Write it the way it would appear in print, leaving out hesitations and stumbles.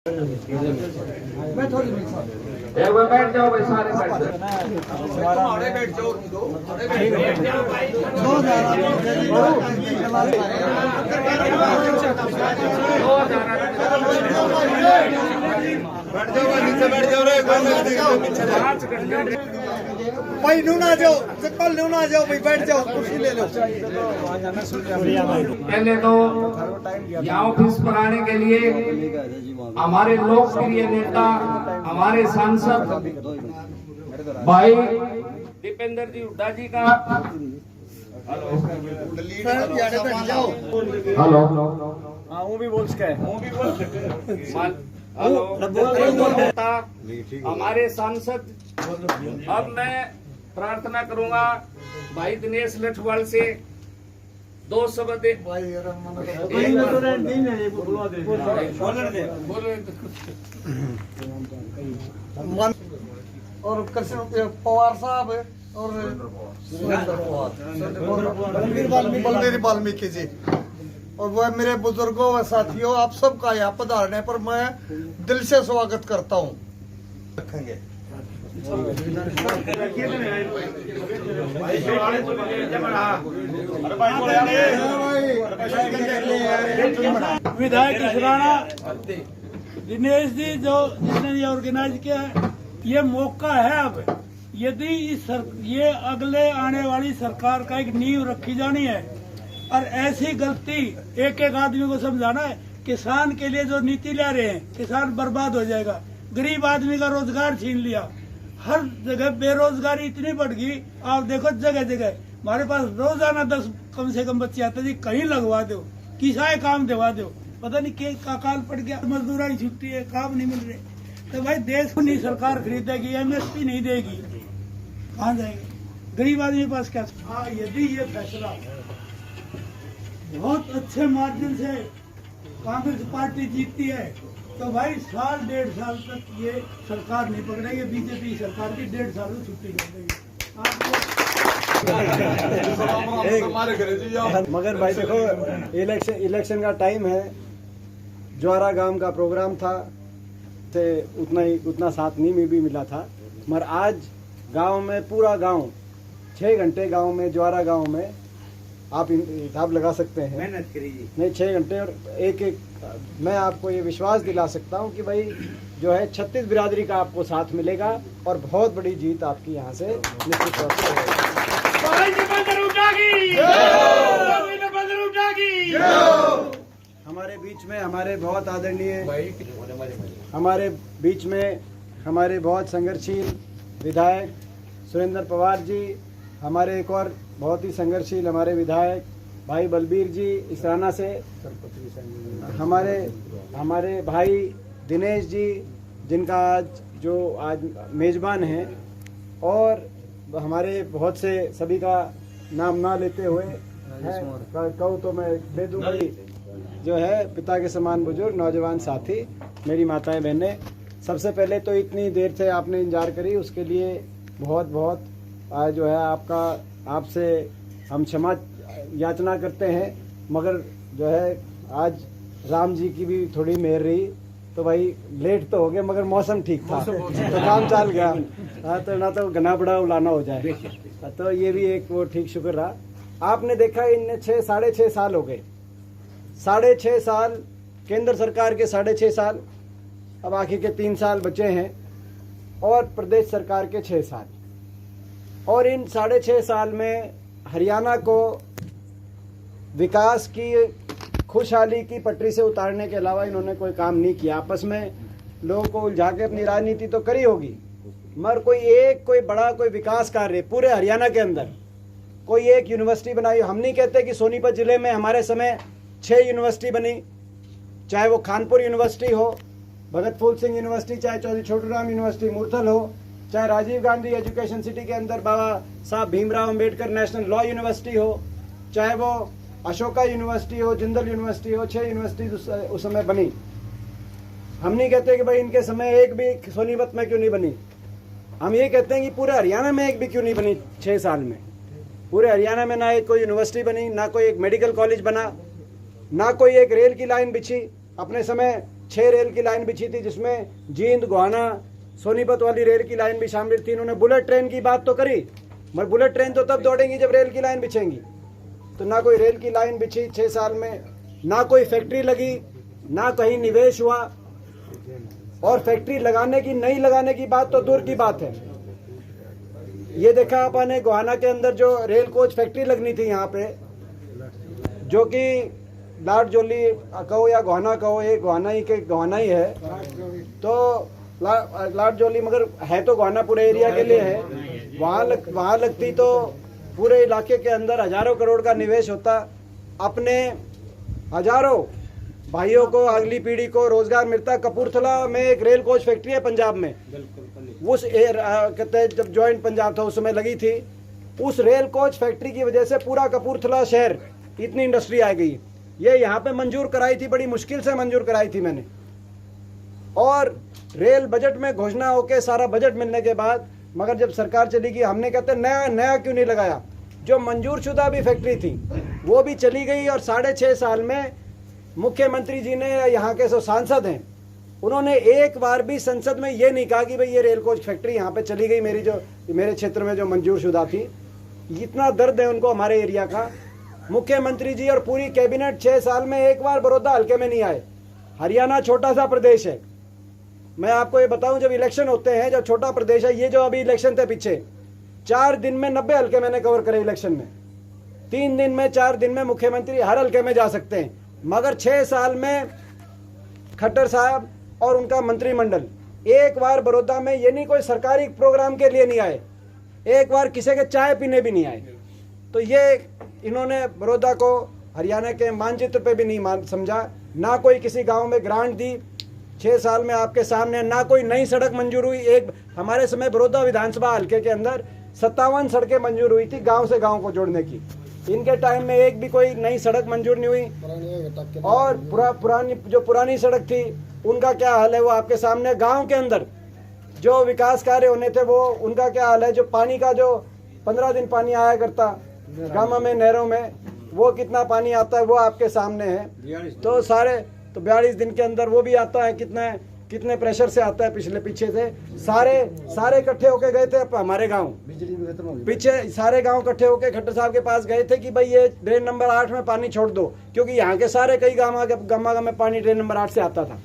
मैं थोड़ी एक बार बैठ जाओ भाई, सारे बैठ जाओ। बैठ जाओ नीचे बैठ जाओ रे भाई, नू ना जाओ, चप्पल नू ना जाओ भाई, बैठ जाओ, कुर्सी ले लो। पहले तो यहाँ ऑफिस पर आने के लिए हमारे लोकप्रिय नेता, हमारे सांसद भाई दीपेंद्र जी हुड्डा जी का हेलो हाँ, वो भी बोल सके, हेलो हमारे सांसद। अब मैं प्रार्थना करूंगा भाई दिनेश लठवाल से 2 शब्द और कृष्ण पवार साहब और बलबीर वाल्मीकि जी, और वह मेरे बुजुर्गों व साथियों, आप सबका यहाँ पधारने पर मैं दिल से स्वागत करता हूँ। रखेंगे विधायक राणा दिनेश जी जिसने ये ऑर्गेनाइज किया है, ये मौका है। अब यदि ये अगले आने वाली सरकार का एक नींव रखी जानी है, और ऐसी गलती एक एक आदमी को समझाना है। किसान के लिए जो नीति ला रहे हैं, किसान बर्बाद हो जाएगा, गरीब आदमी का रोजगार छीन लिया, हर जगह बेरोजगारी इतनी बढ़ गई। आप देखो जगह जगह हमारे पास रोजाना 10 कम से कम बच्चे आते जी, कहीं लगवा दो, किसाए काम दिलवा दो, पता नहीं के अकाल पड़ गया, मजदूरा की छुट्टी है, काम नहीं मिल रहे। तो भाई देश को नहीं सरकार खरीदेगी, MSP नहीं देगी, कहाँ जाएगी गरीब आदमी के पास क्या? हाँ, यदि ये फैसला बहुत अच्छे मार्जिन से कांग्रेस पार्टी जीतती है तो भाई 1.5 साल तक ये सरकार नहीं पकड़ेगी, बीजेपी सरकार की 1.5 साल में छुट्टी कर देगी आपको। मगर भाई देखो, इलेक्शन का टाइम है, ज्वारा गांव का प्रोग्राम था, उतना साथ नहीं भी मिला था, मगर आज गांव में पूरा गांव 6 घंटे गांव में, ज्वारा गांव में आप हिसाब लगा सकते हैं, मेहनत करिए नहीं 6 घंटे, और एक मैं आपको ये विश्वास दिला सकता हूं कि भाई जो है 36 बिरादरी का आपको साथ मिलेगा और बहुत बड़ी जीत आपकी यहाँ से निश्चित तौर से हमारे बीच में हमारे बहुत आदरणीय, हमारे बहुत संघर्षशील विधायक सुरेंद्र पवार जी, हमारे एक और बहुत ही संघर्षशील हमारे विधायक भाई बलबीर जी इसराना से, हमारे भाई दिनेश जी जिनका आज मेजबान हैं, और हमारे बहुत से सभी का नाम ना लेते हुए कहूँ तो मैं दे दूँ भाई, जो है पिता के समान बुजुर्ग नौजवान साथी, मेरी माताएं बहनें, सबसे पहले तो इतनी देर से आपने इंतजार करी, उसके लिए बहुत बहुत जो है आपसे हम क्षमा याचना करते हैं। मगर जो है आज राम जी की भी थोड़ी मेहर रही, तो भाई लेट तो हो गए, मगर मौसम ठीक था तो काम चल गया, तो ना तो घना बड़ा उलाना हो जाए, तो ये भी एक वो ठीक शुक्र रहा। आपने देखा इन 6.5 साल हो गए, 6.5 साल केंद्र सरकार के, 6.5 साल, अब आखिर के 3 साल बचे हैं, और प्रदेश सरकार के 6 साल, और इन 6.5 साल में हरियाणा को विकास की, खुशहाली की पटरी से उतारने के अलावा इन्होंने कोई काम नहीं किया। आपस में लोगों को उलझा के अपनी राजनीति तो करी होगी, मगर कोई बड़ा कोई विकास कार्य पूरे हरियाणा के अंदर, कोई एक यूनिवर्सिटी बनाई। हम नहीं कहते कि सोनीपत जिले में हमारे समय 6 यूनिवर्सिटी बनी, चाहे वो खानपुर यूनिवर्सिटी हो, भगत फूल सिंह यूनिवर्सिटी, चाहे चौधरी छोटूराम यूनिवर्सिटी मूर्थल हो, चाहे राजीव गांधी एजुकेशन सिटी के अंदर बाबा Saheb Bhimrao Ambedkar national law university हो, चाहे वो अशोका यूनिवर्सिटी हो, जिंदल यूनिवर्सिटी हो, 6 यूनिवर्सिटी उस समय बनी। हम नहीं कहते कि भाई इनके समय एक भी सोनीपत में क्यों नहीं बनी, हम ये कहते हैं कि पूरे हरियाणा में एक भी क्यों नहीं बनी 6 साल में। पूरे हरियाणा में ना एक कोई यूनिवर्सिटी बनी, ना कोई एक मेडिकल कॉलेज बना, ना कोई एक रेल की लाइन बिछी। अपने समय 6 रेल की लाइन बिछी थी, जिसमें जींद, गोहाना, सोनीपत वाली रेल की लाइन भी शामिल थी। इन्होंने बुलेट ट्रेन की बात तो करी, मगर बुलेट ट्रेन तो तब दौड़ेंगी जब रेल की लाइन बिछेंगी। तो ना कोई रेल की लाइन बिछी 6 साल में, ना कोई फैक्ट्री लगी, ना कहीं निवेश हुआ, और फैक्ट्री लगाने की नहीं लगाने की बात तो दूर की बात है। ये देखा आपने गोहाना के अंदर जो रेल कोच फैक्ट्री लगनी थी यहाँ पे, जो कि लाडजोली कहो या गोहाना कहो, ये गोहाना ही है। तो लाडजोली मगर है तो गोहाना पूरे एरिया के लिए है। वहाँ लगती तो पूरे इलाके के अंदर हजारों करोड़ का निवेश होता, अपने हजारों भाइयों को, अगली पीढ़ी को रोजगार मिलता। कपूरथला में एक रेल कोच फैक्ट्री है पंजाब में, उस कहते हैं जब ज्वाइंट पंजाब था उस समय लगी थी। उस रेल कोच फैक्ट्री की वजह से पूरा कपूरथला शहर इतनी इंडस्ट्री आ गई। ये यहाँ पे मंजूर कराई थी, बड़ी मुश्किल से मंजूर कराई थी मैंने। और रेल बजट में घोषणा होके सारा बजट मिलने के बाद, मगर जब सरकार चली गई, हमने कहते नया क्यों नहीं लगाया। जो मंजूर शुदा भी फैक्ट्री थी वो भी चली गई। और 6.5 साल में मुख्यमंत्री जी ने, यहाँ के जो सांसद हैं, उन्होंने एक बार भी संसद में ये नहीं कहा कि भाई ये रेल कोच फैक्ट्री यहाँ पे चली गई, मेरे क्षेत्र में जो मंजूर शुदा थी। इतना दर्द है उनको हमारे एरिया का। मुख्यमंत्री जी और पूरी कैबिनेट 6 साल में एक बार बड़ौदा हल्के में नहीं आए। हरियाणा छोटा सा प्रदेश है, मैं आपको ये बताऊं, जब इलेक्शन होते हैं, जब छोटा प्रदेश है, ये जो अभी इलेक्शन थे पीछे, 4 दिन में 90 हल्के मैंने कवर करे इलेक्शन में। 3 दिन में, 4 दिन में मुख्यमंत्री हर हल्के में जा सकते हैं। मगर 6 साल में खट्टर साहब और उनका मंत्रिमंडल एक बार बड़ौदा में, ये नहीं कोई सरकारी प्रोग्राम के लिए नहीं आए, एक बार किसी के चाय पीने भी नहीं आए। तो ये इन्होंने बड़ौदा को हरियाणा के मानचित्र पे भी नहीं समझा, ना कोई किसी गांव में ग्रांट दी। 6 साल में आपके सामने ना कोई नई सड़क मंजूर हुई। एक हमारे समय बड़ौदा विधानसभा हल्के के अंदर 57 सड़कें मंजूर हुई थी गांव से गांव को जोड़ने की। इनके टाइम में एक भी कोई नई सड़क मंजूर नहीं हुई। और पुरानी सड़क थी उनका क्या हाल है वो आपके सामने। गांव के अंदर जो विकास कार्य होने थे वो उनका क्या हाल है। जो पानी का, जो 15 दिन पानी आया करता गांव में, नहरों में, वो कितना पानी आता है वो आपके सामने है। तो 42 दिन के अंदर वो भी आता है, कितने प्रेशर से आता है। पीछे से सारे इकट्ठे होके गए थे हमारे गांव, पीछे सारे गांव इकट्ठे होके खट्टर साहब के पास गए थे कि भाई ये ड्रेन नंबर 8 में पानी छोड़ दो, क्योंकि यहाँ के सारे कई गांव में पानी ड्रेन नंबर 8 से आता था।